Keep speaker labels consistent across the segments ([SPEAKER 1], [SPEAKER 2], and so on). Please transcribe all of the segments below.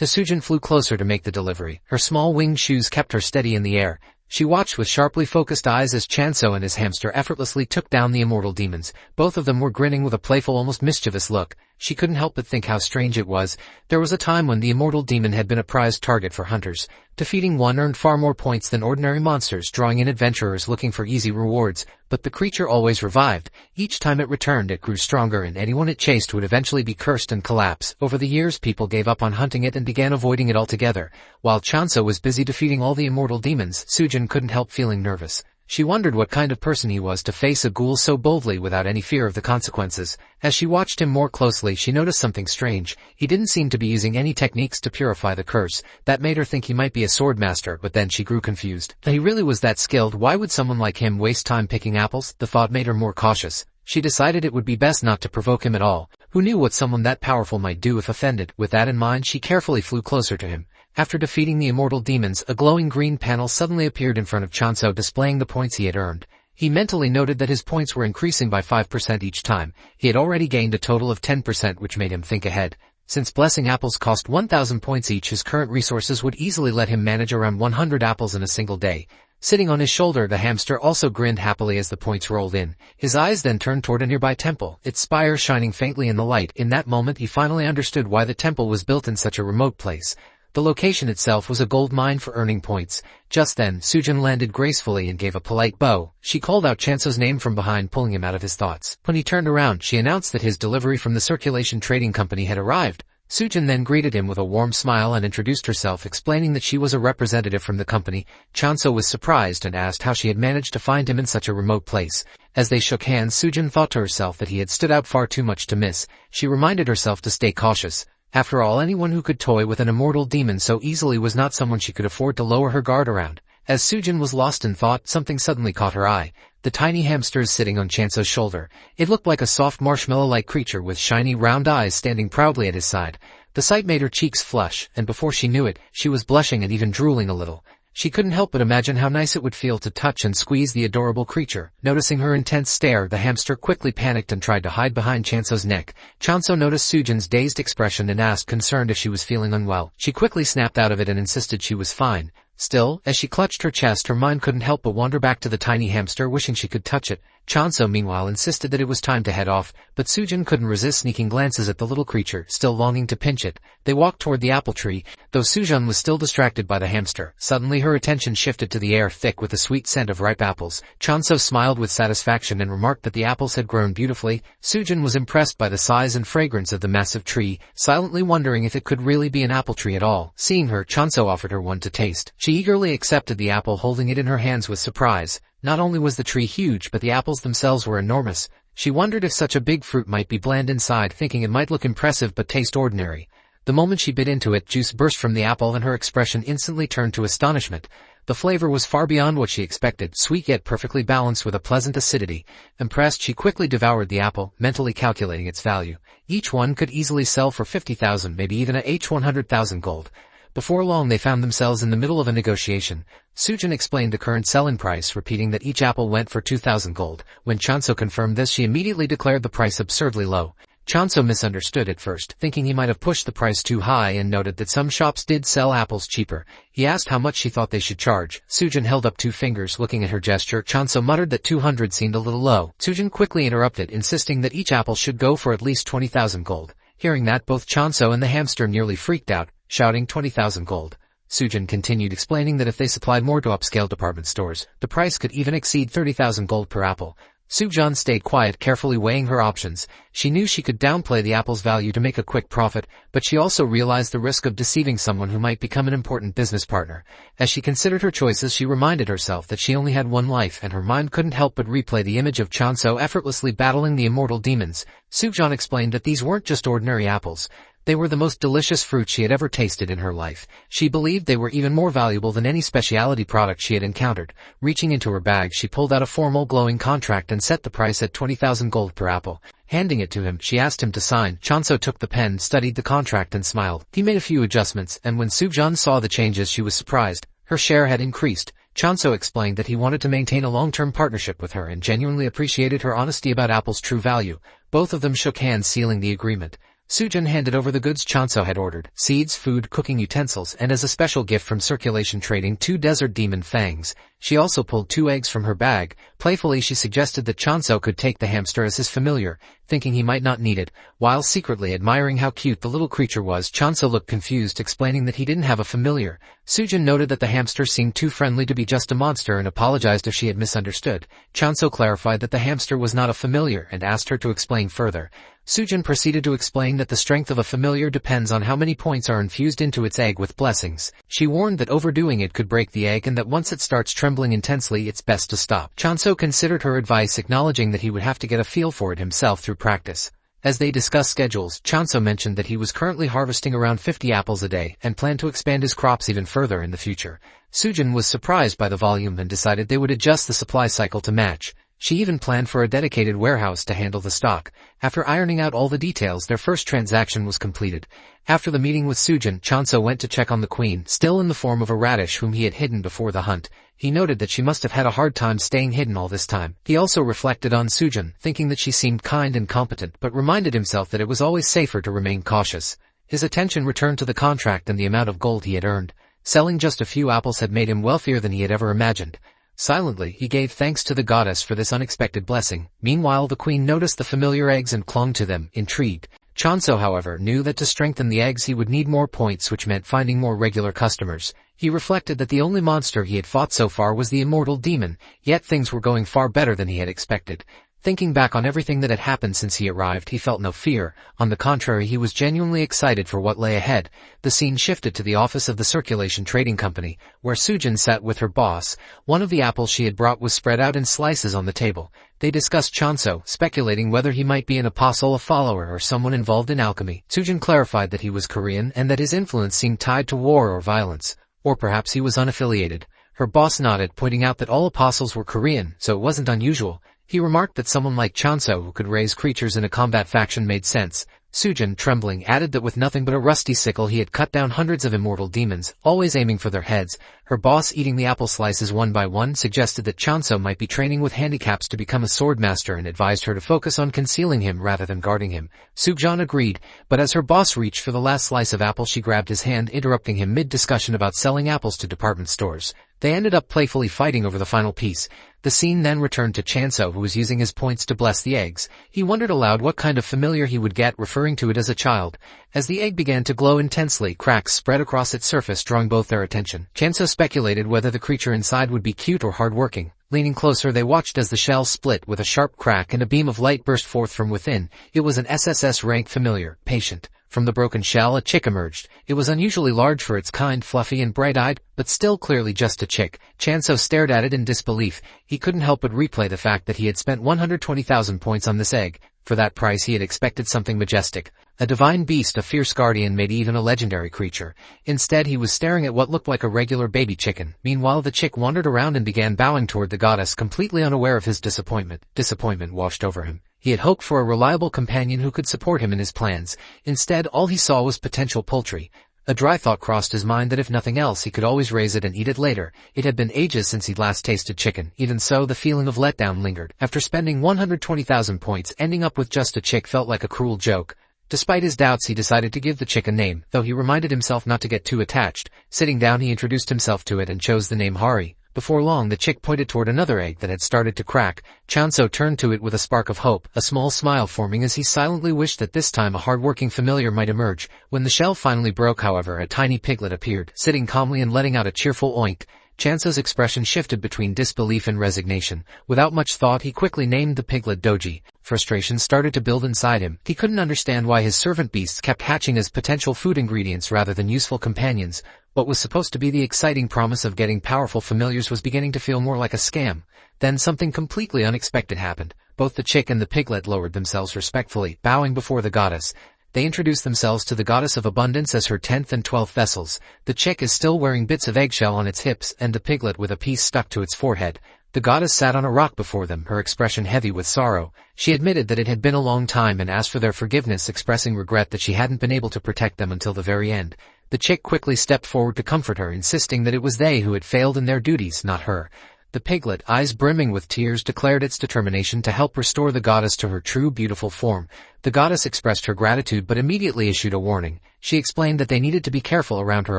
[SPEAKER 1] Sujin flew closer to make the delivery. Her small winged shoes kept her steady in the air. She watched with sharply focused eyes as Chanso and his hamster effortlessly took down the immortal demons. Both of them were grinning with a playful, almost mischievous look. She couldn't help but think how strange it was. There was a time when the immortal demon had been a prized target for hunters. Defeating one earned far more points than ordinary monsters, drawing in adventurers looking for easy rewards. But the creature always revived. Each time it returned, it grew stronger, and anyone it chased would eventually be cursed and collapse. Over the years, people gave up on hunting it and began avoiding it altogether. While Chanso was busy defeating all the immortal demons, Sujin couldn't help feeling nervous. She wondered what kind of person he was to face a ghoul so boldly without any fear of the consequences. As she watched him more closely, she noticed something strange. He didn't seem to be using any techniques to purify the curse. That made her think he might be a sword master, but then she grew confused. If he really was that skilled, why would someone like him waste time picking apples? The thought made her more cautious. She decided it would be best not to provoke him at all. Who knew what someone that powerful might do if offended? With that in mind, she carefully flew closer to him. After defeating the immortal demons, a glowing green panel suddenly appeared in front of Chanso, displaying the points he had earned. He mentally noted that his points were increasing by 5% each time. He had already gained a total of 10%, which made him think ahead. Since blessing apples cost 1,000 points each, his current resources would easily let him manage around 100 apples in a single day. Sitting on his shoulder, the hamster also grinned happily as the points rolled in. His eyes then turned toward a nearby temple, its spire shining faintly in the light. In that moment, he finally understood why the temple was built in such a remote place. The location itself was a gold mine for earning points. Just then, Sujin landed gracefully and gave a polite bow. She called out Chanso's name from behind, pulling him out of his thoughts. When he turned around, she announced that his delivery from the Circulation Trading Company had arrived. Sujin then greeted him with a warm smile and introduced herself, explaining that she was a representative from the company. Chanso was surprised and asked how she had managed to find him in such a remote place. As they shook hands, Sujin thought to herself that he had stood out far too much to miss. She reminded herself to stay cautious. After all, anyone who could toy with an immortal demon so easily was not someone she could afford to lower her guard around. As Sujin was lost in thought, something suddenly caught her eye. The tiny hamster sitting on Chanso's shoulder. It looked like a soft marshmallow-like creature with shiny round eyes standing proudly at his side. The sight made her cheeks flush, and before she knew it, she was blushing and even drooling a little. She couldn't help but imagine how nice it would feel to touch and squeeze the adorable creature. Noticing her intense stare, the hamster quickly panicked and tried to hide behind Chanso's neck. Chanso noticed Sujin's dazed expression and asked, concerned if she was feeling unwell. She quickly snapped out of it and insisted she was fine. Still, as she clutched her chest, her mind couldn't help but wander back to the tiny hamster, wishing she could touch it. Chanso, meanwhile, insisted that it was time to head off, but Sujin couldn't resist sneaking glances at the little creature, still longing to pinch it. They walked toward the apple tree, though Sujin was still distracted by the hamster. Suddenly her attention shifted to the air thick with the sweet scent of ripe apples. Chanso smiled with satisfaction and remarked that the apples had grown beautifully. Sujin was impressed by the size and fragrance of the massive tree, silently wondering if it could really be an apple tree at all. Seeing her, Chanso offered her one to taste. She eagerly accepted the apple, holding it in her hands with surprise. Not only was the tree huge, but the apples themselves were enormous. She wondered if such a big fruit might be bland inside, thinking it might look impressive but taste ordinary. The moment she bit into it, juice burst from the apple and her expression instantly turned to astonishment. The flavor was far beyond what she expected, sweet yet perfectly balanced with a pleasant acidity. Impressed, she quickly devoured the apple, mentally calculating its value. Each one could easily sell for 50,000, maybe even a 100,000 gold. Before long they found themselves in the middle of a negotiation. Sujin explained the current selling price, repeating that each apple went for 2,000 gold. When Chanso confirmed this, she immediately declared the price absurdly low. Chanso misunderstood at first, thinking he might have pushed the price too high, and noted that some shops did sell apples cheaper. He asked how much she thought they should charge. Sujin held up 2 fingers, looking at her gesture. Chanso muttered that 200 seemed a little low. Sujin quickly interrupted, insisting that each apple should go for at least 20,000 gold. Hearing that, both Chanso and the hamster nearly freaked out, shouting 20,000 gold. Sujin continued, explaining that if they supplied more to upscale department stores, the price could even exceed 30,000 gold per apple. Sujin stayed quiet, carefully weighing her options. She knew she could downplay the apple's value to make a quick profit, but she also realized the risk of deceiving someone who might become an important business partner. As she considered her choices, she reminded herself that she only had one life, and her mind couldn't help but replay the image of Chanso effortlessly battling the immortal demons. Sujin explained that these weren't just ordinary apples. They were the most delicious fruit she had ever tasted in her life. She believed they were even more valuable than any specialty product she had encountered. Reaching into her bag, she pulled out a formal glowing contract and set the price at 20,000 gold per apple. Handing it to him, she asked him to sign. Chanso took the pen, studied the contract and smiled. He made a few adjustments, and when Sujin saw the changes, she was surprised. Her share had increased. Chanso explained that he wanted to maintain a long-term partnership with her and genuinely appreciated her honesty about Apple's true value. Both of them shook hands, sealing the agreement. Sujin handed over the goods Chanso had ordered: seeds, food, cooking utensils, and as a special gift from circulation trading, 2 desert demon fangs. She also pulled 2 eggs from her bag. Playfully she suggested that Chanso could take the hamster as his familiar, thinking he might not need it. While secretly admiring how cute the little creature was, Chanso looked confused, explaining that he didn't have a familiar. Sujin noted that the hamster seemed too friendly to be just a monster and apologized if she had misunderstood. Chanso clarified that the hamster was not a familiar and asked her to explain further. Sujin proceeded to explain that the strength of a familiar depends on how many points are infused into its egg with blessings. She warned that overdoing it could break the egg and that once it starts trembling intensely it's best to stop. Chanso considered her advice, acknowledging that he would have to get a feel for it himself through practice. As they discussed schedules, Chanso mentioned that he was currently harvesting around 50 apples a day and planned to expand his crops even further in the future. Sujin was surprised by the volume and decided they would adjust the supply cycle to match. She even planned for a dedicated warehouse to handle the stock. After ironing out all the details, their first transaction was completed. After the meeting with Sujin, Chanso went to check on the queen, still in the form of a radish whom he had hidden before the hunt. He noted that she must have had a hard time staying hidden all this time. He also reflected on Sujin, thinking that she seemed kind and competent, but reminded himself that it was always safer to remain cautious. His attention returned to the contract and the amount of gold he had earned. Selling just a few apples had made him wealthier than he had ever imagined. Silently, he gave thanks to the goddess for this unexpected blessing. Meanwhile, the queen noticed the familiar eggs and clung to them, intrigued. Chanso, however, knew that to strengthen the eggs he would need more points, which meant finding more regular customers. He reflected that the only monster he had fought so far was the immortal demon, yet things were going far better than he had expected. Thinking back on everything that had happened since he arrived, he felt no fear. On the contrary, he was genuinely excited for what lay ahead. The scene shifted to the office of the Circulation Trading Company, where Sujin sat with her boss. One of the apples she had brought was spread out in slices on the table. They discussed Chanso, speculating whether he might be an apostle, a follower, or someone involved in alchemy. Sujin clarified that he was Korean and that his influence seemed tied to war or violence. Or perhaps he was unaffiliated. Her boss nodded, pointing out that all apostles were Korean, so it wasn't unusual. He remarked that someone like Chanso who could raise creatures in a combat faction made sense. Sujin, trembling, added that with nothing but a rusty sickle he had cut down hundreds of immortal demons, always aiming for their heads. Her boss, eating the apple slices one by one, suggested that Chanso might be training with handicaps to become a sword master and advised her to focus on concealing him rather than guarding him. Sujin agreed, but as her boss reached for the last slice of apple she grabbed his hand, interrupting him mid-discussion about selling apples to department stores. They ended up playfully fighting over the final piece. The scene then returned to Chanso, who was using his points to bless the eggs. He wondered aloud what kind of familiar he would get, referring to it as a child. As the egg began to glow intensely, cracks spread across its surface, drawing both their attention. Chanso speculated whether the creature inside would be cute or hard-working. Leaning closer, they watched as the shell split with a sharp crack and a beam of light burst forth from within. It was an SSS rank familiar, Patient. From the broken shell, a chick emerged. It was unusually large for its kind, fluffy and bright-eyed, but still clearly just a chick. Chanso stared at it in disbelief. He couldn't help but replay the fact that he had spent 120,000 points on this egg. For that price he had expected something majestic. A divine beast, a fierce guardian, maybe even a legendary creature. Instead he was staring at what looked like a regular baby chicken. Meanwhile the chick wandered around and began bowing toward the goddess, completely unaware of his disappointment. Disappointment washed over him. He had hoped for a reliable companion who could support him in his plans. Instead, all he saw was potential poultry. A dry thought crossed his mind that if nothing else he could always raise it and eat it later. It had been ages since he'd last tasted chicken. Even so, the feeling of letdown lingered. After spending 120,000 points, ending up with just a chick felt like a cruel joke. Despite his doubts, he decided to give the chick a name, though he reminded himself not to get too attached. Sitting down, he introduced himself to it and chose the name Hari. Before long, the chick pointed toward another egg that had started to crack. Chanso turned to it with a spark of hope, a small smile forming as he silently wished that this time a hard-working familiar might emerge. When the shell finally broke, however, a tiny piglet appeared, sitting calmly and letting out a cheerful oink. Chanso's expression shifted between disbelief and resignation. Without much thought, he quickly named the piglet Doji. Frustration started to build inside him. He couldn't understand why his servant beasts kept hatching as potential food ingredients rather than useful companions. What was supposed to be the exciting promise of getting powerful familiars was beginning to feel more like a scam. Then something completely unexpected happened. Both the chick and the piglet lowered themselves respectfully, bowing before the goddess. They introduced themselves to the goddess of abundance as her 10th and 12th vessels. The chick is still wearing bits of eggshell on its hips, and the piglet with a piece stuck to its forehead. The goddess sat on a rock before them, her expression heavy with sorrow. She admitted that it had been a long time and asked for their forgiveness, expressing regret that she hadn't been able to protect them until the very end. The chick quickly stepped forward to comfort her, insisting that it was they who had failed in their duties, not her. The piglet, eyes brimming with tears, declared its determination to help restore the goddess to her true beautiful form. The goddess expressed her gratitude but immediately issued a warning. She explained that they needed to be careful around her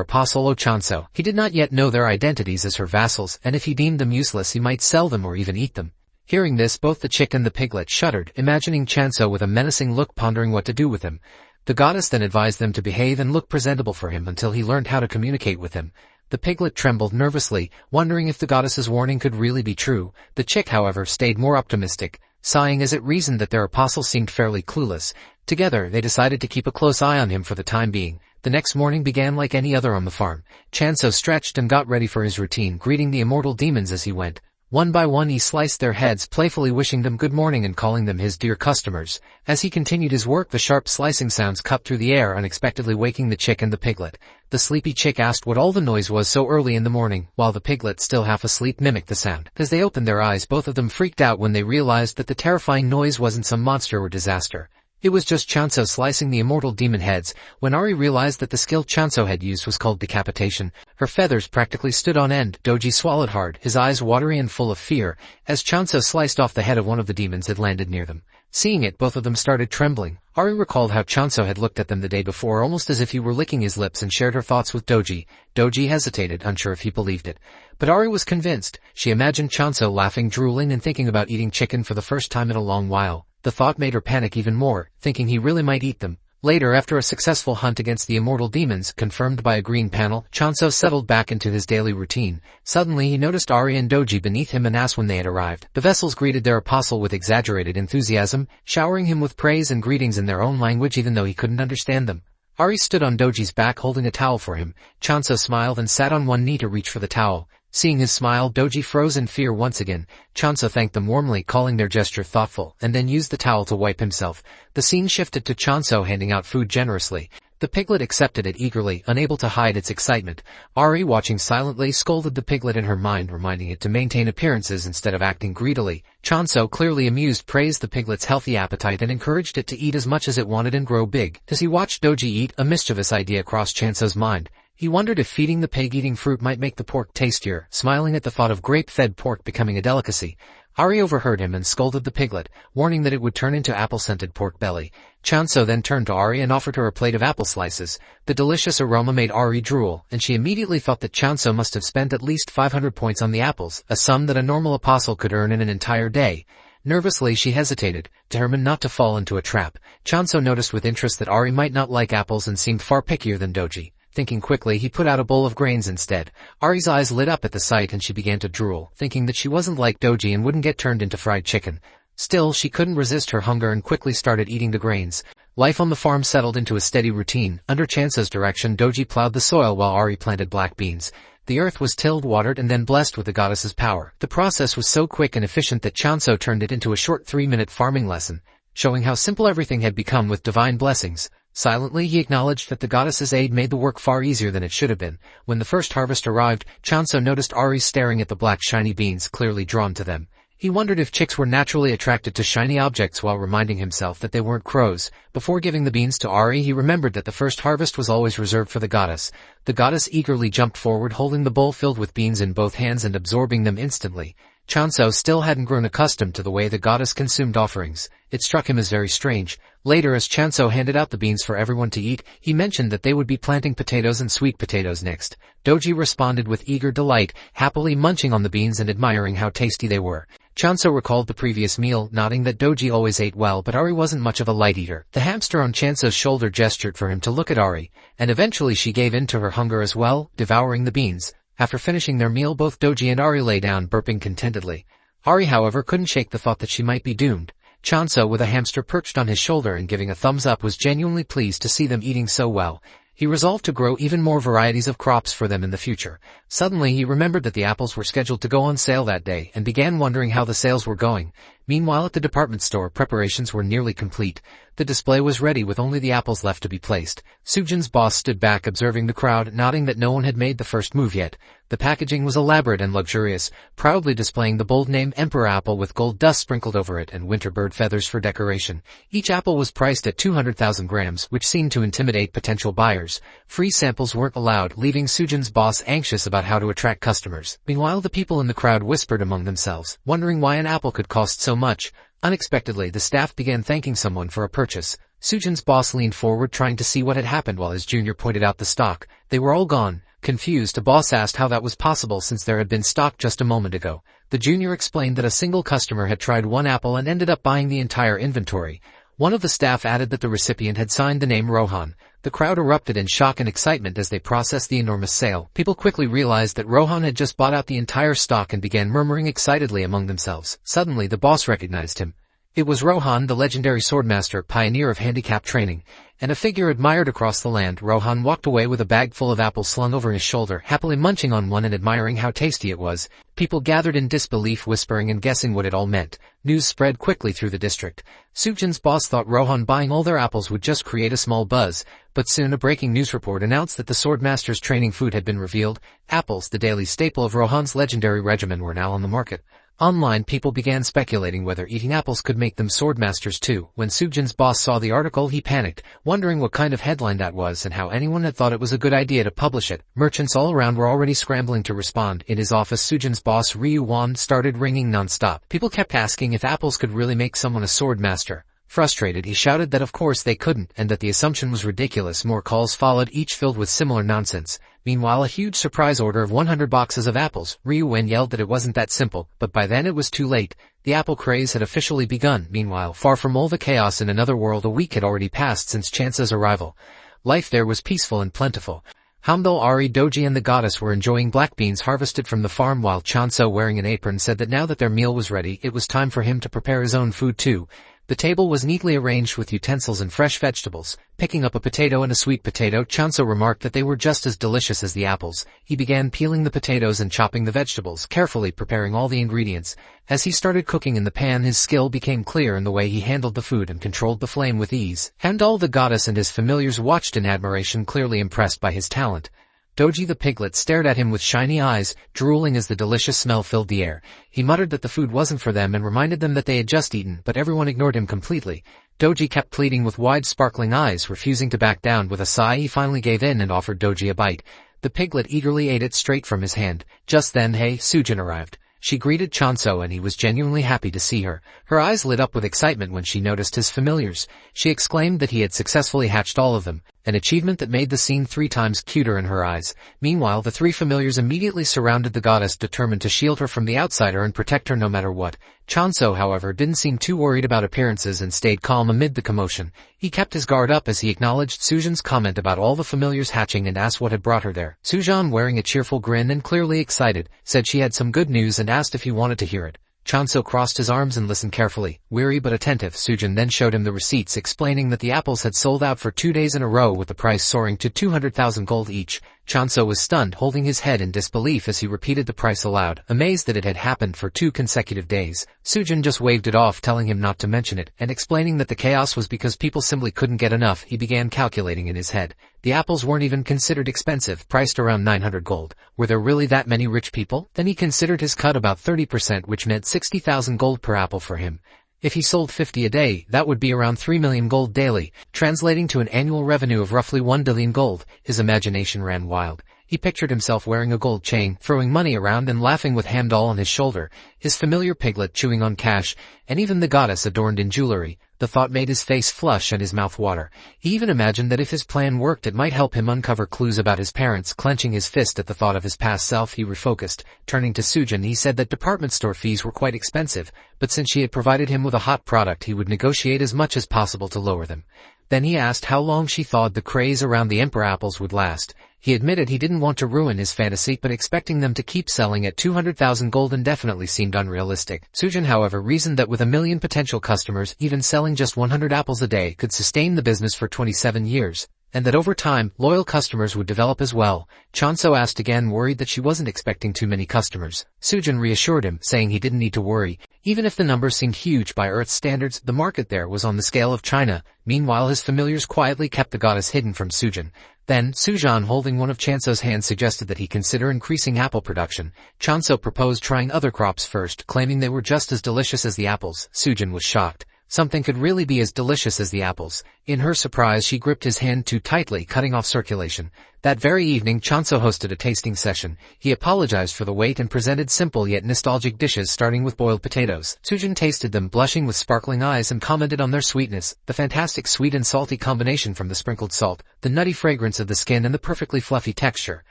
[SPEAKER 1] apostle Ochanso. He did not yet know their identities as her vassals, and if he deemed them useless he might sell them or even eat them. Hearing this, both the chick and the piglet shuddered, imagining Chanso with a menacing look, pondering what to do with him. The goddess then advised them to behave and look presentable for him until he learned how to communicate with him. The piglet trembled nervously, wondering if the goddess's warning could really be true. The chick, however, stayed more optimistic, sighing as it reasoned that their apostle seemed fairly clueless. Together, they decided to keep a close eye on him for the time being. The next morning began like any other on the farm. Chanso stretched and got ready for his routine, greeting the immortal demons as he went. One by one he sliced their heads, playfully wishing them good morning and calling them his dear customers. As he continued his work, the sharp slicing sounds cut through the air, unexpectedly waking the chick and the piglet. The sleepy chick asked what all the noise was so early in the morning, while the piglet, still half asleep, mimicked the sound. As they opened their eyes, both of them freaked out when they realized that the terrifying noise wasn't some monster or disaster. It was just Chanso slicing the immortal demon heads. When Ari realized that the skill Chanso had used was called decapitation, her feathers practically stood on end. Doji swallowed hard, his eyes watery and full of fear, as Chanso sliced off the head of one of the demons that landed near them. Seeing it, both of them started trembling. Ari recalled how Chanso had looked at them the day before, almost as if he were licking his lips, and shared her thoughts with Doji. Doji hesitated, unsure if he believed it. But Ari was convinced. She imagined Chanso laughing, drooling, and thinking about eating chicken for the first time in a long while. The thought made her panic even more, thinking he really might eat them. Later, after a successful hunt against the immortal demons, confirmed by a green panel, Chanso settled back into his daily routine. Suddenly he noticed Ari and Doji beneath him and asked when they had arrived. The vessels greeted their apostle with exaggerated enthusiasm, showering him with praise and greetings in their own language even though he couldn't understand them. Ari stood on Doji's back holding a towel for him. Chanso smiled and sat on one knee to reach for the towel. Seeing his smile, Doji froze in fear once again. Chanso thanked them warmly, calling their gesture thoughtful, and then used the towel to wipe himself. The scene shifted to Chanso handing out food generously. The piglet accepted it eagerly, unable to hide its excitement. Ari, watching silently, scolded the piglet in her mind, reminding it to maintain appearances instead of acting greedily. Chanso, clearly amused, praised the piglet's healthy appetite and encouraged it to eat as much as it wanted and grow big. As he watched Doji eat, a mischievous idea crossed Chanso's mind. He wondered if feeding the pig eating fruit might make the pork tastier, smiling at the thought of grape-fed pork becoming a delicacy. Ari overheard him and scolded the piglet, warning that it would turn into apple-scented pork belly. Chanso then turned to Ari and offered her a plate of apple slices. The delicious aroma made Ari drool, and she immediately thought that Chanso must have spent at least 500 points on the apples, a sum that a normal apostle could earn in an entire day. Nervously she hesitated, determined not to fall into a trap. Chanso noticed with interest that Ari might not like apples and seemed far pickier than Doji. Thinking quickly, he put out a bowl of grains instead. Ari's eyes lit up at the sight and she began to drool, thinking that she wasn't like Doji and wouldn't get turned into fried chicken. Still, she couldn't resist her hunger and quickly started eating the grains. Life on the farm settled into a steady routine. Under Chanso's direction, Doji plowed the soil while Ari planted black beans. The earth was tilled, watered, and then blessed with the goddess's power. The process was so quick and efficient that Chanso turned it into a short 3-minute farming lesson, showing how simple everything had become with divine blessings. Silently, he acknowledged that the goddess's aid made the work far easier than it should have been. When the first harvest arrived, Chanso noticed Ari staring at the black shiny beans, clearly drawn to them. He wondered if chicks were naturally attracted to shiny objects while reminding himself that they weren't crows. Before giving the beans to Ari, he remembered that the first harvest was always reserved for the goddess. The goddess eagerly jumped forward, holding the bowl filled with beans in both hands and absorbing them instantly. Chanso still hadn't grown accustomed to the way the goddess consumed offerings. It struck him as very strange. Later, as Chanso handed out the beans for everyone to eat, he mentioned that they would be planting potatoes and sweet potatoes next. Doji responded with eager delight, happily munching on the beans and admiring how tasty they were. Chanso recalled the previous meal, nodding that Doji always ate well, but Ari wasn't much of a light eater. The hamster on Chanso's shoulder gestured for him to look at Ari, and eventually she gave in to her hunger as well, devouring the beans. After finishing their meal, both Doji and Ari lay down, burping contentedly. Ari, however, couldn't shake the thought that she might be doomed. Chanso, with a hamster perched on his shoulder and giving a thumbs up, was genuinely pleased to see them eating so well. He resolved to grow even more varieties of crops for them in the future. Suddenly he remembered that the apples were scheduled to go on sale that day and began wondering how the sales were going. Meanwhile at the department store, preparations were nearly complete. The display was ready with only the apples left to be placed. Sujin's boss stood back observing the crowd, nodding that no one had made the first move yet. The packaging was elaborate and luxurious, proudly displaying the bold name Emperor Apple with gold dust sprinkled over it and winter bird feathers for decoration. Each apple was priced at 200,000 grams, which seemed to intimidate potential buyers. Free samples weren't allowed, leaving Sujin's boss anxious about how to attract customers. Meanwhile, the people in the crowd whispered among themselves, wondering why an apple could cost so much. Unexpectedly, the staff began thanking someone for a purchase. Sujin's boss leaned forward trying to see what had happened while his junior pointed out the stock. They were all gone. Confused, the boss asked how that was possible since there had been stock just a moment ago. The junior explained that a single customer had tried one apple and ended up buying the entire inventory. One of the staff added that the recipient had signed the name Rohan. The crowd erupted in shock and excitement as they processed the enormous sale. People quickly realized that Rohan had just bought out the entire stock and began murmuring excitedly among themselves. Suddenly, the boss recognized him. It was Rohan, the legendary swordmaster, pioneer of handicap training, and a figure admired across the land. Rohan walked away with a bag full of apples slung over his shoulder, happily munching on one and admiring how tasty it was. People gathered in disbelief, whispering and guessing what it all meant. News spread quickly through the district. Sujin's boss thought Rohan buying all their apples would just create a small buzz, but soon a breaking news report announced that the swordmaster's training food had been revealed. Apples, the daily staple of Rohan's legendary regimen, were now on the market. Online, people began speculating whether eating apples could make them swordmasters too. When Sujin's boss saw the article, he panicked, wondering what kind of headline that was and how anyone had thought it was a good idea to publish it. Merchants all around were already scrambling to respond. In his office, Sujin's boss, Ryu Wan, started ringing non-stop. People kept asking if apples could really make someone a swordmaster. Frustrated, he shouted that of course they couldn't, and that the assumption was ridiculous. More calls followed, each filled with similar nonsense. Meanwhile, a huge surprise order of 100 boxes of apples. Ryu Wen yelled that it wasn't that simple, but by then it was too late. The apple craze had officially begun. Meanwhile, far from all the chaos in another world, a week had already passed since Chansa's arrival. Life there was peaceful and plentiful. Hamdol, Ari, Doji and the goddess were enjoying black beans harvested from the farm, while Chanso, wearing an apron, said that now that their meal was ready, it was time for him to prepare his own food too. The table was neatly arranged with utensils and fresh vegetables. Picking up a potato and a sweet potato, Chanso remarked that they were just as delicious as the apples. He began peeling the potatoes and chopping the vegetables, carefully preparing all the ingredients. As he started cooking in the pan, his skill became clear in the way he handled the food and controlled the flame with ease. Hamdol, the goddess, and his familiars watched in admiration, clearly impressed by his talent. Doji the piglet stared at him with shiny eyes, drooling as the delicious smell filled the air. He muttered that the food wasn't for them and reminded them that they had just eaten, but everyone ignored him completely. Doji kept pleading with wide sparkling eyes, refusing to back down. With a sigh, he finally gave in and offered Doji a bite. The piglet eagerly ate it straight from his hand. Just then, Sujin arrived. She greeted Chanso and he was genuinely happy to see her. Her eyes lit up with excitement when she noticed his familiars. She exclaimed that he had successfully hatched all of them, an achievement that made the scene 3 times cuter in her eyes. Meanwhile, the 3 familiars immediately surrounded the goddess, determined to shield her from the outsider and protect her no matter what. Chanso, however, didn't seem too worried about appearances and stayed calm amid the commotion. He kept his guard up as he acknowledged Sujin's comment about all the familiars hatching and asked what had brought her there. Sujan, wearing a cheerful grin and clearly excited, said she had some good news and asked if he wanted to hear it. Chanso crossed his arms and listened carefully. Weary but attentive, Sujin then showed him the receipts, explaining that the apples had sold out for 2 days in a row, with the price soaring to 200,000 gold each. Chanso was stunned, holding his head in disbelief as he repeated the price aloud, amazed that it had happened for 2 consecutive days. Sujin just waved it off, telling him not to mention it, and explaining that the chaos was because people simply couldn't get enough. He began calculating in his head. The apples weren't even considered expensive, priced around 900 gold. Were there really that many rich people? Then he considered his cut about 30%, which meant 60,000 gold per apple for him. If he sold 50 a day, that would be around 3 million gold daily, translating to an annual revenue of roughly 1 billion gold. His imagination ran wild. He pictured himself wearing a gold chain, throwing money around and laughing with Hamdol on his shoulder, his familiar piglet chewing on cash, and even the goddess adorned in jewelry. The thought made his face flush and his mouth water. He even imagined that if his plan worked, it might help him uncover clues about his parents. Clenching his fist at the thought of his past self, he refocused. Turning to Sujin, he said that department store fees were quite expensive, but since she had provided him with a hot product, he would negotiate as much as possible to lower them. Then he asked how long she thought the craze around the Emperor apples would last. He admitted he didn't want to ruin his fantasy, but expecting them to keep selling at 200,000 gold indefinitely seemed unrealistic. Sujin, however, reasoned that with 1 million potential customers, even selling just 100 apples a day could sustain the business for 27 years. and that over time, loyal customers would develop as well. Chanso asked again, worried that she wasn't expecting too many customers. Sujin reassured him, saying he didn't need to worry. Even if the numbers seemed huge by Earth's standards, the market there was on the scale of China. Meanwhile, his familiars quietly kept the goddess hidden from Sujin. Then, Sujan, holding one of Chanso's hands, suggested that he consider increasing apple production. Chanso proposed trying other crops first, claiming they were just as delicious as the apples. Sujin was shocked. Something could really be as delicious as the apples. In her surprise, she gripped his hand too tightly, cutting off circulation. That very evening, Chanso hosted a tasting session. He apologized for the wait and presented simple yet nostalgic dishes, starting with boiled potatoes. Sujin tasted them, blushing with sparkling eyes, and commented on their sweetness, the fantastic sweet and salty combination from the sprinkled salt, the nutty fragrance of the skin, and the perfectly fluffy texture.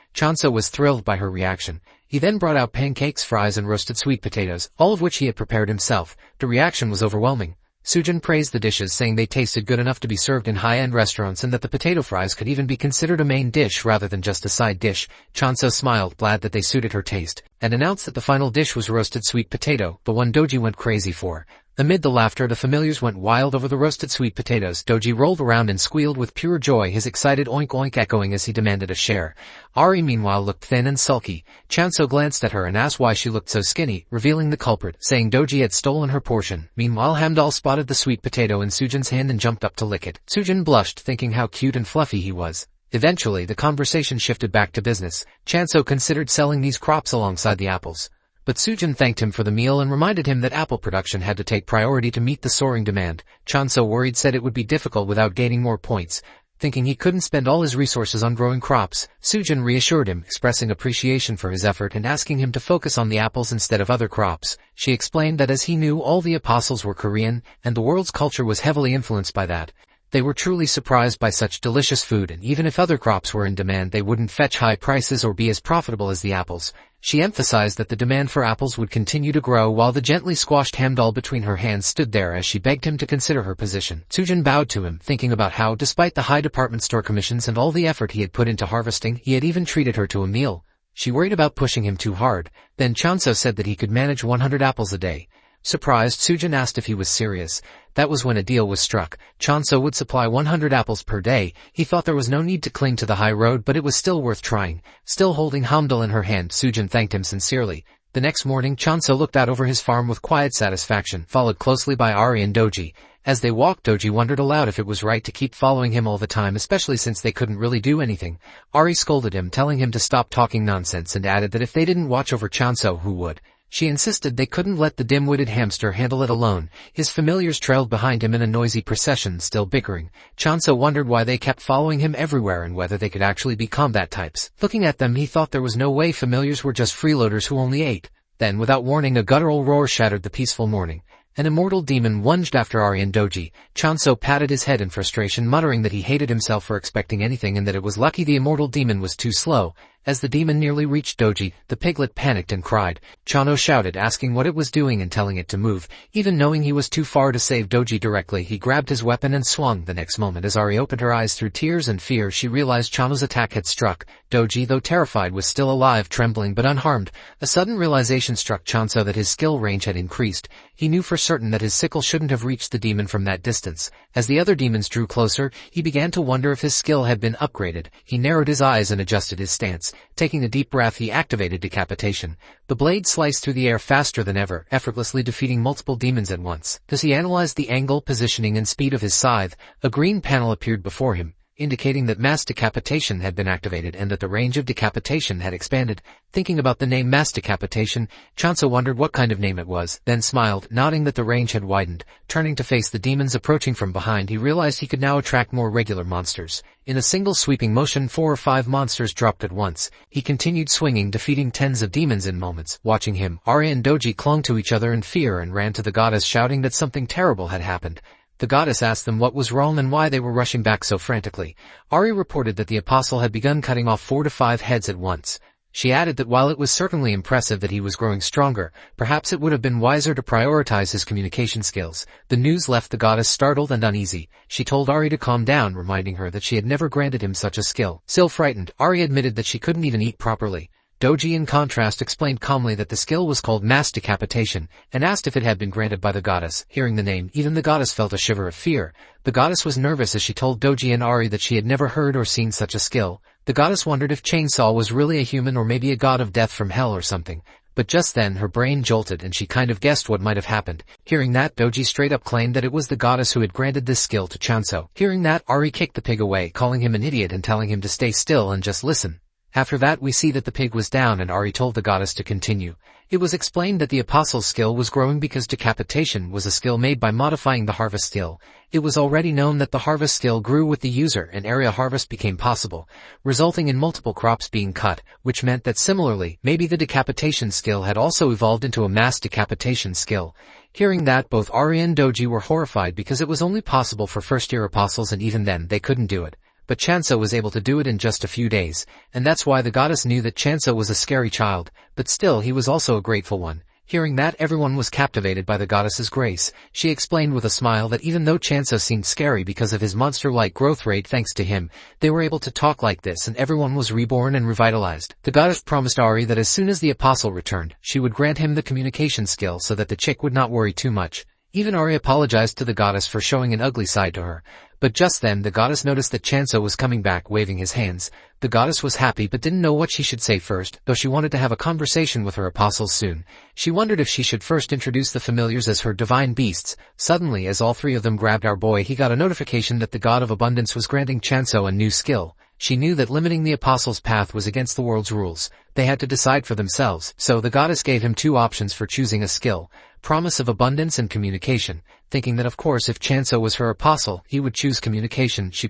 [SPEAKER 1] Chanso was thrilled by her reaction. He then brought out pancakes, fries, and roasted sweet potatoes, all of which he had prepared himself. The reaction was overwhelming. Sujin praised the dishes, saying they tasted good enough to be served in high-end restaurants and that the potato fries could even be considered a main dish rather than just a side dish. Chanso smiled, glad that they suited her taste, and announced that the final dish was roasted sweet potato, the one Doji went crazy for. Amid the laughter, the familiars went wild over the roasted sweet potatoes. Doji rolled around and squealed with pure joy, his excited oink oink echoing as he demanded a share. Ari meanwhile looked thin and sulky. Chanso glanced at her and asked why she looked so skinny, revealing the culprit, saying Doji had stolen her portion. Meanwhile, Hamdal spotted the sweet potato in Sujin's hand and jumped up to lick it. Sujin blushed, thinking how cute and fluffy he was. Eventually, the conversation shifted back to business. Chanso considered selling these crops alongside the apples. But Sujin thanked him for the meal and reminded him that apple production had to take priority to meet the soaring demand. Chanso, worried, said it would be difficult without gaining more points. Thinking he couldn't spend all his resources on growing crops, Sujin reassured him, expressing appreciation for his effort and asking him to focus on the apples instead of other crops. She explained that as he knew, all the apostles were Korean, and the world's culture was heavily influenced by that. They were truly surprised by such delicious food, and even if other crops were in demand, they wouldn't fetch high prices or be as profitable as the apples. She emphasized that the demand for apples would continue to grow, while the gently squashed Hamdal between her hands stood there as she begged him to consider her position. Sujin bowed to him, thinking about how, despite the high department store commissions and all the effort he had put into harvesting, he had even treated her to a meal. She worried about pushing him too hard. Then Chanso said that he could manage 100 apples a day. Surprised, Sujin asked if he was serious. That was when a deal was struck. Chanso would supply 100 apples per day. He thought there was no need to cling to the high road, but it was still worth trying. Still holding Hamdal in her hand, Sujin thanked him sincerely. The next morning, Chanso looked out over his farm with quiet satisfaction, followed closely by Ari and Doji. As they walked, Doji wondered aloud if it was right to keep following him all the time, especially since they couldn't really do anything. Ari scolded him, telling him to stop talking nonsense, and added that if they didn't watch over Chanso, who would? She insisted they couldn't let the dim-witted hamster handle it alone. His familiars trailed behind him in a noisy procession, still bickering. Chanso wondered why they kept following him everywhere and whether they could actually be combat types. Looking at them, he thought there was no way familiars were just freeloaders who only ate. Then, without warning, a guttural roar shattered the peaceful morning. An immortal demon lunged after Ari and Doji. Chanso patted his head in frustration, muttering that he hated himself for expecting anything and that it was lucky the immortal demon was too slow. As the demon nearly reached Doji, the piglet panicked and cried. Chano shouted, asking what it was doing and telling it to move. Even knowing he was too far to save Doji directly, he grabbed his weapon and swung. The next moment, as Ari opened her eyes through tears and fear, she realized Chano's attack had struck. Doji, though terrified, was still alive, trembling but unharmed. A sudden realization struck Chanso that his skill range had increased. He knew for certain that his sickle shouldn't have reached the demon from that distance. As the other demons drew closer, he began to wonder if his skill had been upgraded. He narrowed his eyes and adjusted his stance. Taking a deep breath, he activated decapitation. The blade sliced through the air faster than ever, effortlessly defeating multiple demons at once. As he analyzed the angle, positioning, and speed of his scythe, a green panel appeared before him, indicating that mass decapitation had been activated and that the range of decapitation had expanded. Thinking about the name mass decapitation, Chanso wondered what kind of name it was, then smiled, nodding that the range had widened. Turning to face the demons approaching from behind, he realized he could now attract more regular monsters. In a single sweeping motion, 4 or 5 monsters dropped at once. He continued swinging, defeating tens of demons in moments. Watching him, Ari and Doji clung to each other in fear and ran to the goddess, shouting that something terrible had happened. The goddess asked them what was wrong and why they were rushing back so frantically. Ari reported that the apostle had begun cutting off 4 to 5 heads at once. She added that while it was certainly impressive that he was growing stronger, perhaps it would have been wiser to prioritize his communication skills. The news left the goddess startled and uneasy. She told Ari to calm down, reminding her that she had never granted him such a skill. Still frightened, Ari admitted that she couldn't even eat properly. Doji in contrast explained calmly that the skill was called mass decapitation, and asked if it had been granted by the goddess. Hearing the name, even the goddess felt a shiver of fear. The goddess was nervous as she told Doji and Ari that she had never heard or seen such a skill. The goddess wondered if Chainsaw was really a human or maybe a god of death from hell or something. But just then her brain jolted and she kind of guessed what might have happened. Hearing that, Doji straight up claimed that it was the goddess who had granted this skill to Chanso. Hearing that, Ari kicked the pig away, calling him an idiot and telling him to stay still and just listen. After that we see that the pig was down and Ari told the goddess to continue. It was explained that the apostle's skill was growing because decapitation was a skill made by modifying the harvest skill. It was already known that the harvest skill grew with the user and area harvest became possible, resulting in multiple crops being cut, which meant that similarly, maybe the decapitation skill had also evolved into a mass decapitation skill. Hearing that, both Ari and Doji were horrified because it was only possible for first-year apostles and even then they couldn't do it. But Chanso was able to do it in just a few days, and that's why the goddess knew that Chanso was a scary child, but still he was also a grateful one. Hearing that, everyone was captivated by the goddess's grace. She explained with a smile that even though Chanso seemed scary because of his monster-like growth rate thanks to him, they were able to talk like this and everyone was reborn and revitalized. The goddess promised Ari that as soon as the apostle returned, she would grant him the communication skill so that the chick would not worry too much. Even Ari apologized to the goddess for showing an ugly side to her. But just then the goddess noticed that Chanso was coming back waving his hands. The goddess was happy but didn't know what she should say first, though she wanted to have a conversation with her apostles soon. She wondered if she should first introduce the familiars as her divine beasts. Suddenly, as all three of them grabbed our boy, he got a notification that the god of abundance was granting Chanso a new skill. She knew that limiting the apostles' path was against the world's rules. They had to decide for themselves, so the goddess gave him two options for choosing a skill: promise of abundance and communication. Thinking that of course if Chanso was her apostle, he would choose communication, she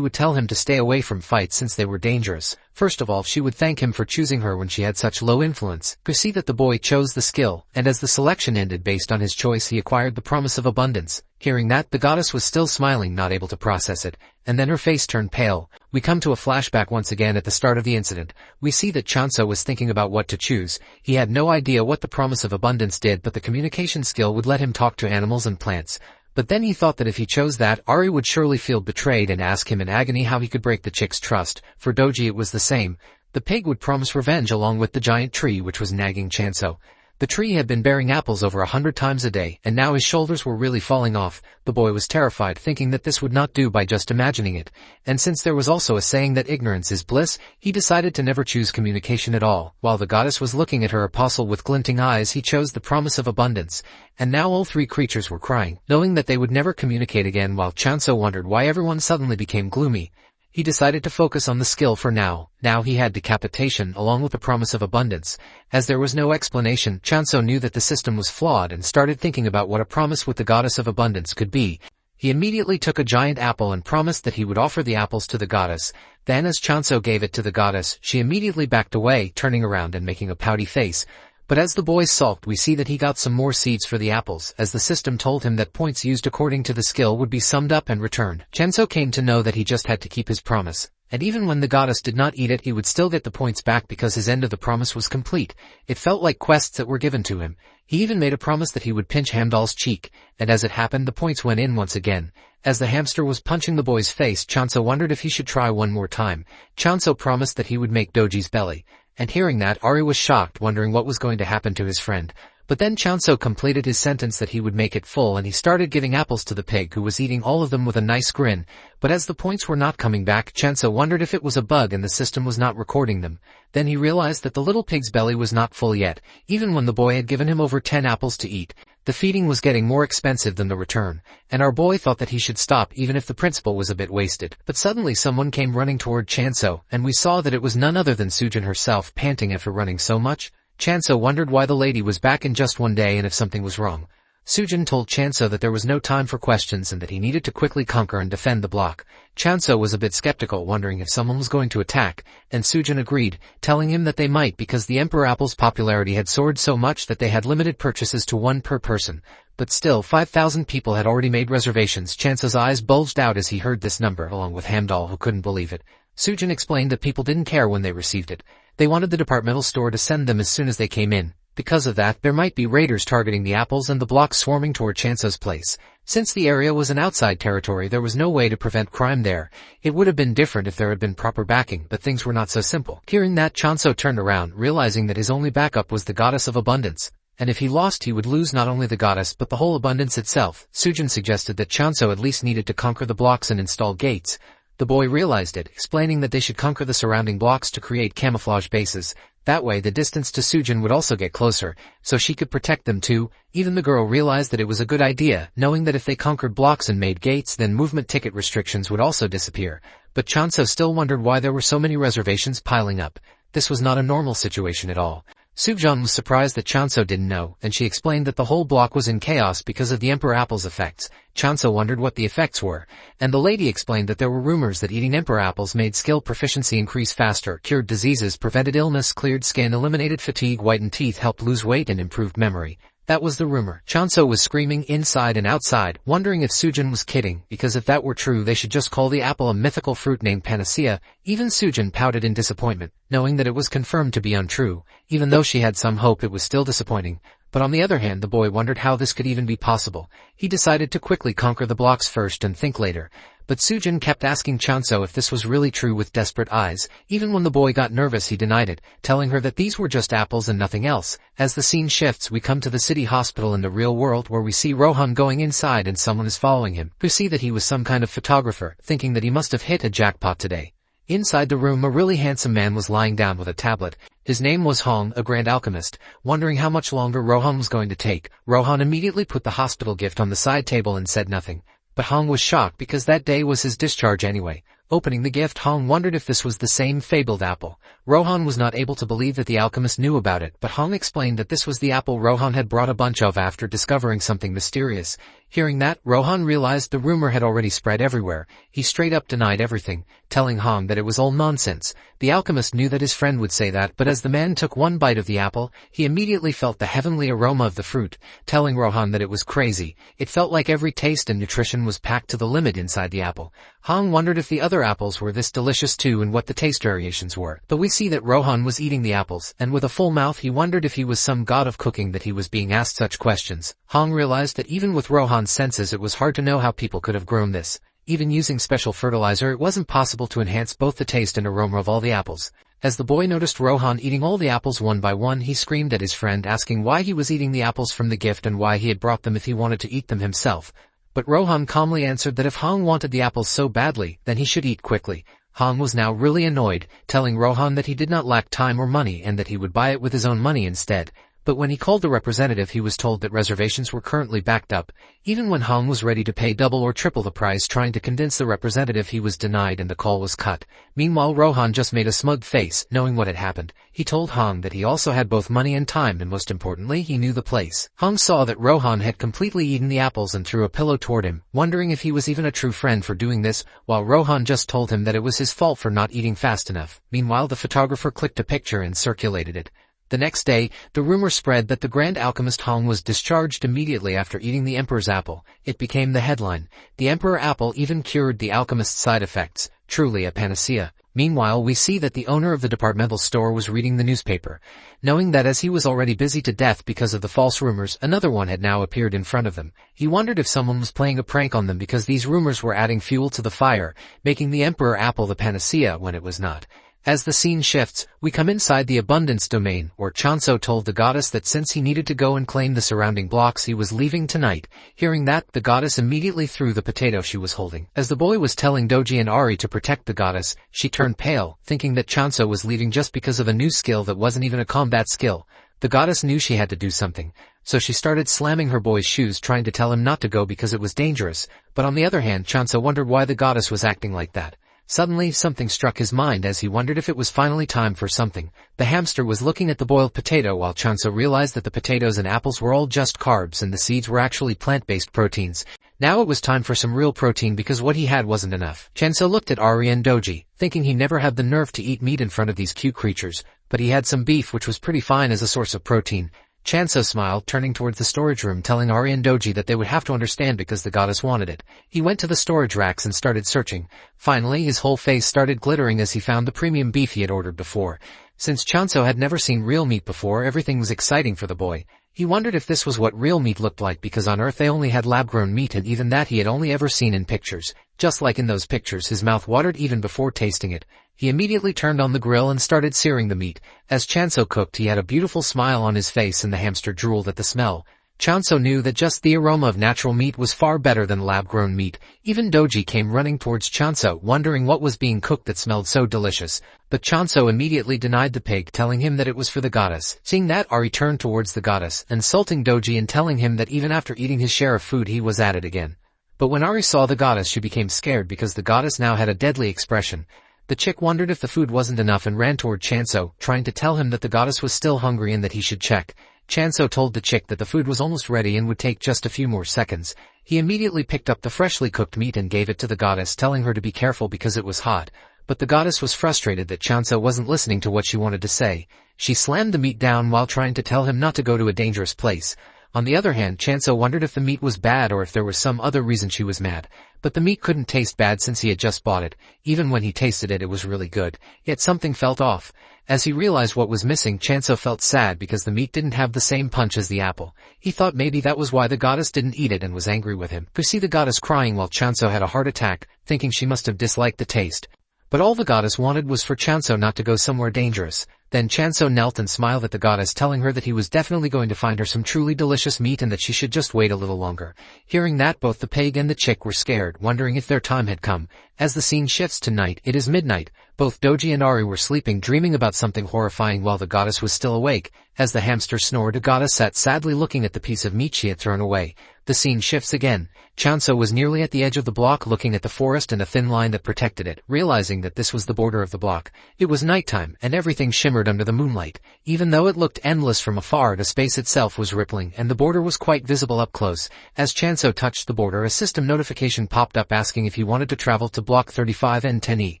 [SPEAKER 1] would tell him to stay away from fights since they were dangerous. First of all, she would thank him for choosing her when she had such low influence. Could see that the boy chose the skill, and as the selection ended based on his choice, he acquired the promise of abundance. Hearing that, the goddess was still smiling, not able to process it, and then her face turned pale. We come to a flashback once again at the start of the incident. We see that Chanso was thinking about what to choose. He had no idea what the promise of abundance did, but the communication skill would let him talk to animals and plants. But then he thought that if he chose that, Ari would surely feel betrayed and ask him in agony how he could break the chick's trust. For Doji it was the same. The pig would promise revenge along with the giant tree which was nagging Chanso. The tree had been bearing apples over 100 times a day, and now his shoulders were really falling off. The boy was terrified, thinking that this would not do by just imagining it. And since there was also a saying that ignorance is bliss, he decided to never choose communication at all. While the goddess was looking at her apostle with glinting eyes, he chose the promise of abundance. And now all three creatures were crying, knowing that they would never communicate again, while Chanso wondered why everyone suddenly became gloomy. He decided to focus on the skill for now. Now he had decapitation along with the promise of abundance. As there was no explanation, Chanso knew that the system was flawed and started thinking about what a promise with the goddess of abundance could be. He immediately took a giant apple and promised that he would offer the apples to the goddess. Then as Chanso gave it to the goddess, she immediately backed away, turning around and making a pouty face. But as the boy sulked, we see that he got some more seeds for the apples, as the system told him that points used according to the skill would be summed up and returned. Chanso came to know that he just had to keep his promise. And even when the goddess did not eat it, he would still get the points back because his end of the promise was complete. It felt like quests that were given to him. He even made a promise that he would pinch Hamdal's cheek, and as it happened, the points went in once again. As the hamster was punching the boy's face, Chanso wondered if he should try one more time. Chanso promised that he would make Doji's belly. And hearing that, Ari was shocked, wondering what was going to happen to his friend. But then Chanso completed his sentence that he would make it full, and he started giving apples to the pig, who was eating all of them with a nice grin. But as the points were not coming back, Chanso wondered if it was a bug and the system was not recording them. Then he realized that the little pig's belly was not full yet, even when the boy had given him over 10 apples to eat. The feeding was getting more expensive than the return, and our boy thought that he should stop even if the principal was a bit wasted. But suddenly someone came running toward Chanso, and we saw that it was none other than Sujin herself, panting after running so much. Chanso wondered why the lady was back in just one day and if something was wrong. Sujin told Chanso that there was no time for questions and that he needed to quickly conquer and defend the block. Chanso was a bit skeptical, wondering if someone was going to attack, and Sujin agreed, telling him that they might because the Emperor Apple's popularity had soared so much that they had limited purchases to one per person. But still, 5,000 people had already made reservations. Chanso's eyes bulged out as he heard this number, along with Hamdal, who couldn't believe it. Sujin explained that people didn't care when they received it. They wanted the departmental store to send them as soon as they came in. Because of that, there might be raiders targeting the apples and the blocks swarming toward Chanso's place. Since the area was an outside territory, there was no way to prevent crime there. It would have been different if there had been proper backing, but things were not so simple. Hearing that, Chanso turned around, realizing that his only backup was the goddess of abundance. And if he lost, he would lose not only the goddess but the whole abundance itself. Sujin suggested that Chanso at least needed to conquer the blocks and install gates. The boy realized it, explaining that they should conquer the surrounding blocks to create camouflage bases. That way the distance to Sujin would also get closer, so she could protect them too. Even the girl realized that it was a good idea, knowing that if they conquered blocks and made gates, then movement ticket restrictions would also disappear. But Chanso still wondered why there were so many reservations piling up. This was not a normal situation at all. Sujin was surprised that Chanso didn't know, and she explained that the whole block was in chaos because of the Emperor Apple's effects. Chanso wondered what the effects were, and the lady explained that there were rumors that eating Emperor Apples made skill proficiency increase faster, cured diseases, prevented illness, cleared skin, eliminated fatigue, whitened teeth, helped lose weight, and improved memory. That was the rumor. Chanso was screaming inside and outside, wondering if Sujin was kidding, because if that were true they should just call the apple a mythical fruit named Panacea. Even Sujin pouted in disappointment, knowing that it was confirmed to be untrue. Even though she had some hope, it was still disappointing. But on the other hand, the boy wondered how this could even be possible. He decided to quickly conquer the blocks first and think later. But Sujin kept asking Chanso if this was really true with desperate eyes. Even when the boy got nervous, he denied it, telling her that these were just apples and nothing else. As the scene shifts, we come to the city hospital in the real world, where we see Rohan going inside and someone is following him. We see that he was some kind of photographer, thinking that he must have hit a jackpot today. Inside the room, a really handsome man was lying down with a tablet. His name was Hong, a grand alchemist. Wondering how much longer Rohan was going to take, Rohan immediately put the hospital gift on the side table and said nothing. But Hong was shocked because that day was his discharge anyway. Opening the gift, Hong wondered if this was the same fabled apple. Rohan was not able to believe that the alchemist knew about it, but Hong explained that this was the apple Rohan had brought a bunch of after discovering something mysterious. Hearing that, Rohan realized the rumor had already spread everywhere. He straight up denied everything, telling Hong that it was all nonsense. The alchemist knew that his friend would say that, but as the man took one bite of the apple, he immediately felt the heavenly aroma of the fruit, telling Rohan that it was crazy. It felt like every taste and nutrition was packed to the limit inside the apple. Hong wondered if the other apples were this delicious too and what the taste variations were. But we see that Rohan was eating the apples, and with a full mouth he wondered if he was some god of cooking that he was being asked such questions. Hong realized that even with Rohan's senses it was hard to know how people could have grown this. Even using special fertilizer, it wasn't possible to enhance both the taste and aroma of all the apples. As the boy noticed Rohan eating all the apples one by one, he screamed at his friend, asking why he was eating the apples from the gift and why he had brought them if he wanted to eat them himself. But Rohan calmly answered that if Hong wanted the apples so badly, then he should eat quickly. Hong was now really annoyed, telling Rohan that he did not lack time or money and that he would buy it with his own money instead. But when he called the representative, he was told that reservations were currently backed up. Even when Hong was ready to pay double or triple the price trying to convince the representative, he was denied and the call was cut. Meanwhile, Rohan just made a smug face, knowing what had happened. He told Hong that he also had both money and time, and most importantly, he knew the place. Hong saw that Rohan had completely eaten the apples and threw a pillow toward him, wondering if he was even a true friend for doing this, while Rohan just told him that it was his fault for not eating fast enough. Meanwhile, the photographer clicked a picture and circulated it. The next day, the rumor spread that the grand alchemist Hong was discharged immediately after eating the emperor's apple. It became the headline. The emperor apple even cured the alchemist's side effects. Truly a panacea. Meanwhile, we see that the owner of the departmental store was reading the newspaper. Knowing that as he was already busy to death because of the false rumors, another one had now appeared in front of them. He wondered if someone was playing a prank on them because these rumors were adding fuel to the fire, making the emperor apple the panacea when it was not. As the scene shifts, we come inside the abundance domain, where Chanso told the goddess that since he needed to go and claim the surrounding blocks, he was leaving tonight. Hearing that, the goddess immediately threw the potato she was holding. As the boy was telling Doji and Ari to protect the goddess, she turned pale, thinking that Chanso was leaving just because of a new skill that wasn't even a combat skill. The goddess knew she had to do something, so she started slamming her boy's shoes, trying to tell him not to go because it was dangerous. But on the other hand, Chanso wondered why the goddess was acting like that. Suddenly, something struck his mind as he wondered if it was finally time for something. The hamster was looking at the boiled potato while Chanso realized that the potatoes and apples were all just carbs and the seeds were actually plant-based proteins. Now it was time for some real protein because what he had wasn't enough. Chanso looked at Ari and Doji, thinking he never had the nerve to eat meat in front of these cute creatures, but he had some beef which was pretty fine as a source of protein. Chanso smiled, turning towards the storage room, telling Ari and Doji that they would have to understand because the goddess wanted it. He went to the storage racks and started searching. Finally, his whole face started glittering as he found the premium beef he had ordered before. Since Chanso had never seen real meat before, everything was exciting for the boy. He wondered if this was what real meat looked like, because on Earth they only had lab-grown meat, and even that he had only ever seen in pictures. Just like in those pictures, his mouth watered even before tasting it. He immediately turned on the grill and started searing the meat. As Chanso cooked, he had a beautiful smile on his face and the hamster drooled at the smell. Chanso knew that just the aroma of natural meat was far better than lab-grown meat. Even Doji came running towards Chanso, wondering what was being cooked that smelled so delicious. But Chanso immediately denied the pig, telling him that it was for the goddess. Seeing that, Ari turned towards the goddess, insulting Doji and telling him that even after eating his share of food he was at it again. But when Ari saw the goddess, she became scared because the goddess now had a deadly expression. The chick wondered if the food wasn't enough and ran toward Chanso, trying to tell him that the goddess was still hungry and that he should check. Chanso told the chick that the food was almost ready and would take just a few more seconds. He immediately picked up the freshly cooked meat and gave it to the goddess, telling her to be careful because it was hot. But the goddess was frustrated that Chanso wasn't listening to what she wanted to say. She slammed the meat down while trying to tell him not to go to a dangerous place. On the other hand, Chanso wondered if the meat was bad or if there was some other reason she was mad. But the meat couldn't taste bad since he had just bought it. Even when he tasted it, it was really good. Yet something felt off. As he realized what was missing, Chanso felt sad because the meat didn't have the same punch as the apple. He thought maybe that was why the goddess didn't eat it and was angry with him. Could see the goddess crying while Chanso had a heart attack, thinking she must have disliked the taste. But all the goddess wanted was for Chanso not to go somewhere dangerous. Then Chanso knelt and smiled at the goddess, telling her that he was definitely going to find her some truly delicious meat and that she should just wait a little longer. Hearing that, both the pig and the chick were scared, wondering if their time had come. As the scene shifts to night, it is midnight. Both Doji and Ari were sleeping, dreaming about something horrifying while the goddess was still awake. As the hamster snored, the goddess sat sadly looking at the piece of meat she had thrown away. The scene shifts again. Chanso was nearly at the edge of the block, looking at the forest and a thin line that protected it, realizing that this was the border of the block. It was nighttime, and everything shimmered under the moonlight. Even though it looked endless from afar, the space itself was rippling, and the border was quite visible up close. As Chanso touched the border, a system notification popped up asking if he wanted to travel to Block 35 and 10E.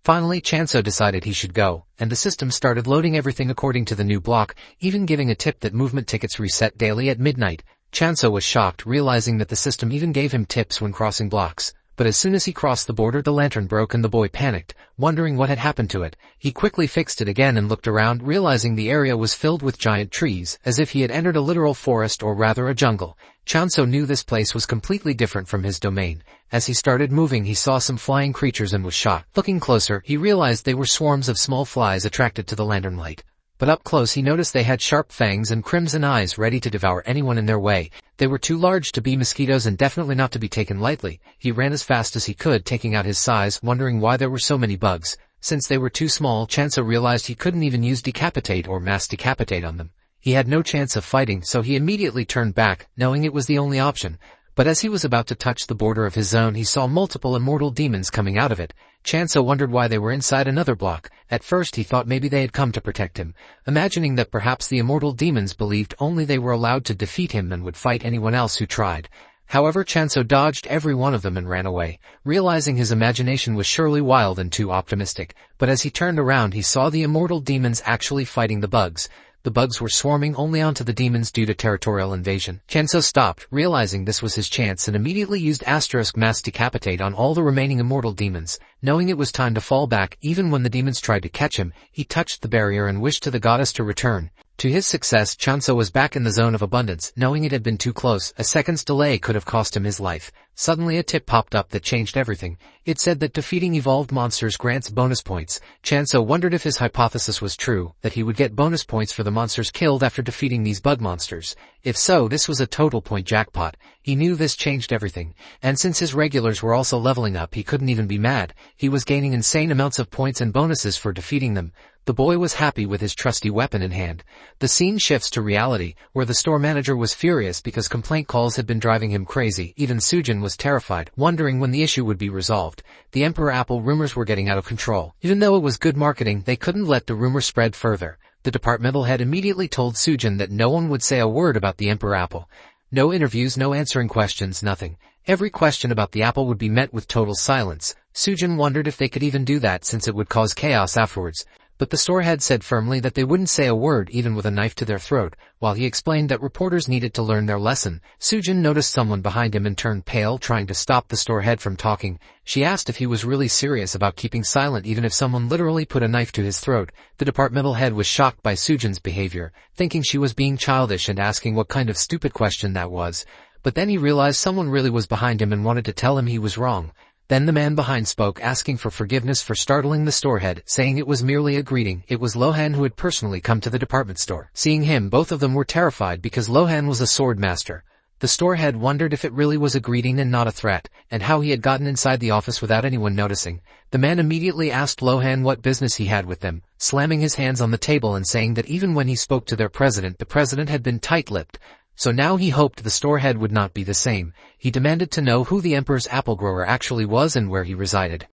[SPEAKER 1] Finally, Chanso decided he should go, and the system started loading everything according to the new block, even giving a tip that movement tickets reset daily at midnight. Chanso was shocked, realizing that the system even gave him tips when crossing blocks. But as soon as he crossed the border, the lantern broke and the boy panicked, wondering what had happened to it. He quickly fixed it again and looked around, realizing the area was filled with giant trees, as if he had entered a literal forest, or rather a jungle. Chanso knew this place was completely different from his domain. As he started moving, he saw some flying creatures and was shocked. Looking closer, he realized they were swarms of small flies attracted to the lantern light. But up close he noticed they had sharp fangs and crimson eyes, ready to devour anyone in their way. They were too large to be mosquitoes and definitely not to be taken lightly. He ran as fast as he could, taking out his size, wondering why there were so many bugs. Since they were too small, Chanso realized he couldn't even use decapitate or mass decapitate on them. He had no chance of fighting, so he immediately turned back, knowing it was the only option. But as he was about to touch the border of his zone, he saw multiple immortal demons coming out of it. Chanso wondered why they were inside another block. At first he thought maybe they had come to protect him, imagining that perhaps the immortal demons believed only they were allowed to defeat him and would fight anyone else who tried. However, Chanso dodged every one of them and ran away, realizing his imagination was surely wild and too optimistic. But as he turned around, he saw the immortal demons actually fighting the bugs. The bugs were swarming only onto the demons due to territorial invasion. Chanso stopped, realizing this was his chance, and immediately used mass decapitate on all the remaining immortal demons. Knowing it was time to fall back, even when the demons tried to catch him, he touched the barrier and wished to the goddess to return. To his success, Chanso was back in the zone of abundance, knowing it had been too close. A second's delay could have cost him his life. Suddenly a tip popped up that changed everything. It said that defeating evolved monsters grants bonus points. Chanso wondered if his hypothesis was true, that he would get bonus points for the monsters killed after defeating these bug monsters. If so, this was a total point jackpot. He knew this changed everything. And since his regulars were also leveling up, he couldn't even be mad. He was gaining insane amounts of points and bonuses for defeating them. The boy was happy with his trusty weapon in hand. The scene shifts to reality, where the store manager was furious because complaint calls had been driving him crazy. Even Sujin was terrified, wondering when the issue would be resolved. The Emperor Apple rumors were getting out of control. Even though it was good marketing, they couldn't let the rumor spread further. The departmental head immediately told Sujin that no one would say a word about the Emperor Apple. No interviews, no answering questions, nothing. Every question about the apple would be met with total silence. Sujin wondered if they could even do that, since it would cause chaos afterwards. but the store head said firmly that they wouldn't say a word even with a knife to their throat. While he explained that reporters needed to learn their lesson, Sujin noticed someone behind him and turned pale, trying to stop the store head from talking. She asked if he was really serious about keeping silent even if someone literally put a knife to his throat. The departmental head was shocked by Sujin's behavior, thinking she was being childish and asking what kind of stupid question that was. But then he realized someone really was behind him and wanted to tell him he was wrong. Then the man behind spoke, asking for forgiveness for startling the store head, saying it was merely a greeting. It was Lohan who had personally come to the department store. Seeing him, both of them were terrified because Lohan was a sword master. The store head wondered if it really was a greeting and not a threat, and how he had gotten inside the office without anyone noticing. The man immediately asked Lohan what business he had with them, slamming his hands on the table and saying that even when he spoke to their president, the president had been tight-lipped. So now he hoped the store head would not be the same. He demanded to know who the emperor's apple grower actually was and where he resided.